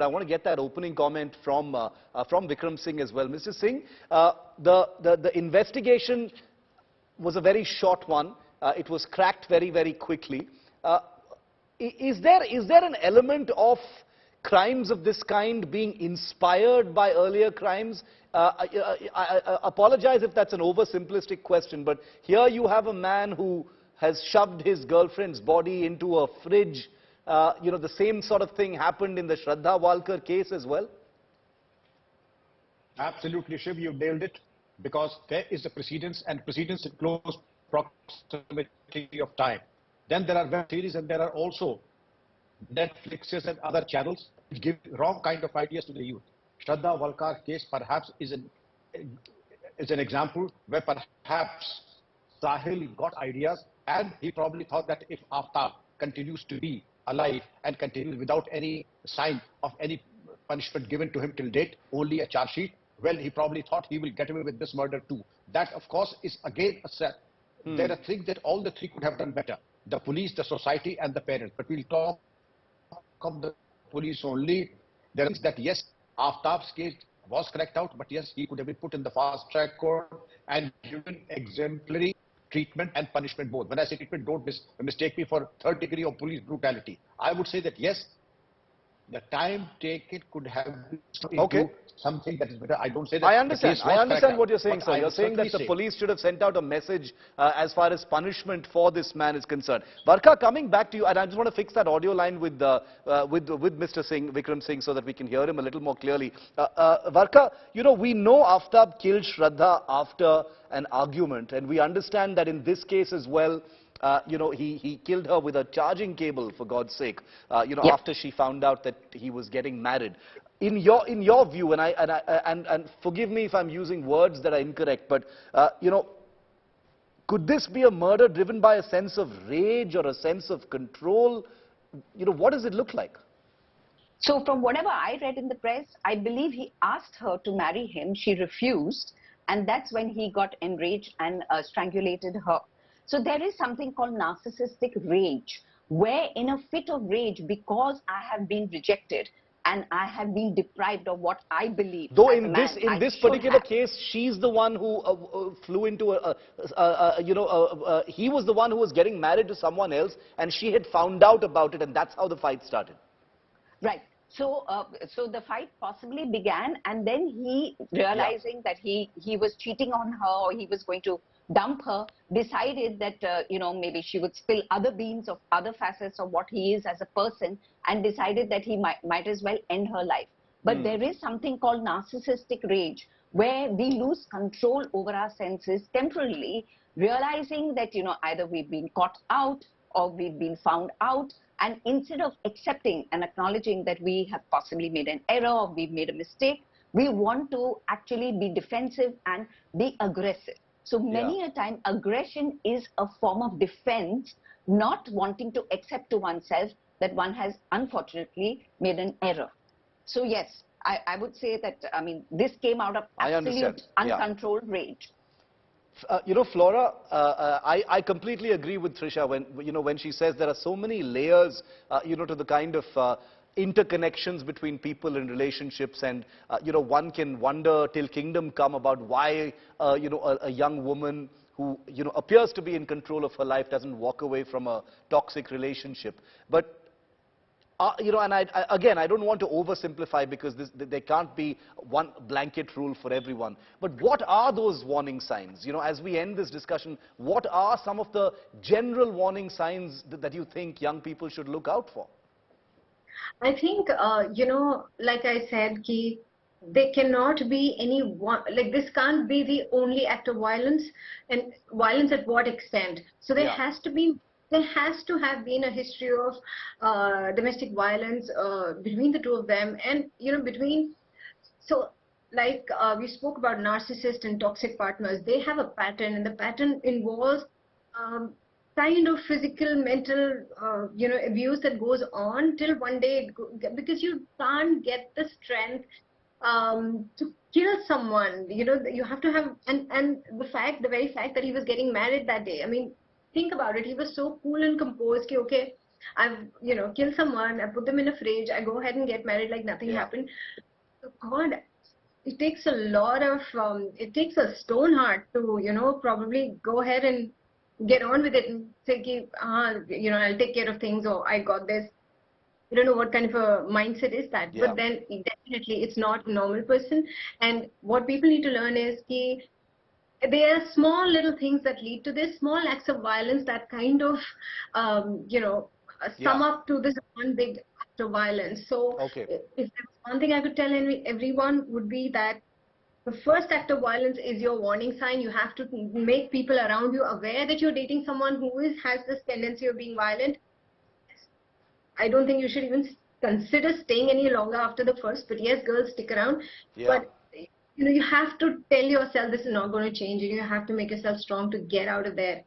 but I want to get that opening comment from Vikram Singh as well. Mr. Singh, the investigation was a very short one. It was cracked very, very quickly. Is there an element of crimes of this kind being inspired by earlier crimes? I apologize if that's an oversimplistic question, but here you have a man who has shoved his girlfriend's body into a fridge. The same sort of thing happened in the Shraddha Walkar case as well? Absolutely, Shiv, you nailed it, because there is a precedence, and precedence in close proximity of time. Then there are web series, and there are also Netflixes and other channels which give wrong kind of ideas to the youth. Shraddha Walkar case perhaps is an example where perhaps Sahil got ideas, and he probably thought that if Aftab continues to be alive and continues without any sign of any punishment given to him till date, only a charge sheet, well, he probably thought he will get away with this murder too. That, of course, is again a set. There are things that all the three could have done better: the police, the society, and the parents. But we'll talk of the police only. There is that, yes, Aftab's case was cracked out, but yes, he could have been put in the fast track court and given exemplary treatment and punishment both. When I say treatment, don't mistake me for third degree of police brutality. I would say that yes, the time taken could have been into something that is better. I don't say that. I understand what you're saying, sir. You're saying that the police should have sent out a message as far as punishment for this man is concerned. Varka, coming back to you, and I just want to fix that audio line with Mr. Singh, Vikram Singh, so that we can hear him a little more clearly. Varka, we know Aftab killed Shraddha after an argument, and we understand that in this case as well, he killed her with a charging cable, for God's sake, after she found out that he was getting married. In your view, and forgive me if I'm using words that are incorrect, but, could this be a murder driven by a sense of rage or a sense of control? What does it look like? So from whatever I read in the press, I believe he asked her to marry him. She refused. And that's when he got enraged and strangulated her. So there is something called narcissistic rage, where in a fit of rage, because I have been rejected and I have been deprived of what I believe. Though in this particular case, she's the one who flew into he was the one who was getting married to someone else, and she had found out about it, and that's how the fight started. Right. So, so the fight possibly began, and then he, realizing that he was cheating on her, or he was going to dump her, decided that, maybe she would spill other beans of other facets of what he is as a person, and decided that he might as well end her life. But there is something called narcissistic rage, where we lose control over our senses temporarily, realizing that, either we've been caught out or we've been found out. And instead of accepting and acknowledging that we have possibly made an error or we've made a mistake, we want to actually be defensive and be aggressive. So many a time, aggression is a form of defense, not wanting to accept to oneself that one has unfortunately made an error. So yes, I would say that, this came out of absolute uncontrolled rage. Flora, I completely agree with Trisha when she says there are so many layers, to the kind of interconnections between people and relationships, and one can wonder till kingdom come about why a young woman who appears to be in control of her life doesn't walk away from a toxic relationship. But and I don't want to oversimplify, because there can't be one blanket rule for everyone. But what are those warning signs? As we end this discussion, what are some of the general warning signs that you think young people should look out for? I think, like I said, there cannot be any one, this can't be the only act of violence, and violence at what extent. So there has to have been a history of domestic violence between the two of them, and we spoke about narcissist and toxic partners. They have a pattern, and the pattern involves kind of physical, mental, abuse that goes on till one day, because you can't get the strength to kill someone. You have to have, and the very fact that he was getting married that day. Think about it. He was so cool and composed. Okay, I've, killed someone, I put them in a fridge, I go ahead and get married like nothing happened. God, it takes a lot of, it takes a stone heart to, probably go ahead and get on with it and say, I'll take care of things, or I got this. I don't know what kind of a mindset is that, but then definitely it's not a normal person. And what people need to learn is there are small little things that lead to this, small acts of violence that kind of, sum up to this one big act of violence. So if there was one thing I could tell everyone would be that the first act of violence is your warning sign. You have to make people around you aware that you're dating someone who has this tendency of being violent. I don't think you should even consider staying any longer after the first, but yes, girls, stick around. But you have to tell yourself this is not going to change, and you have to make yourself strong to get out of there.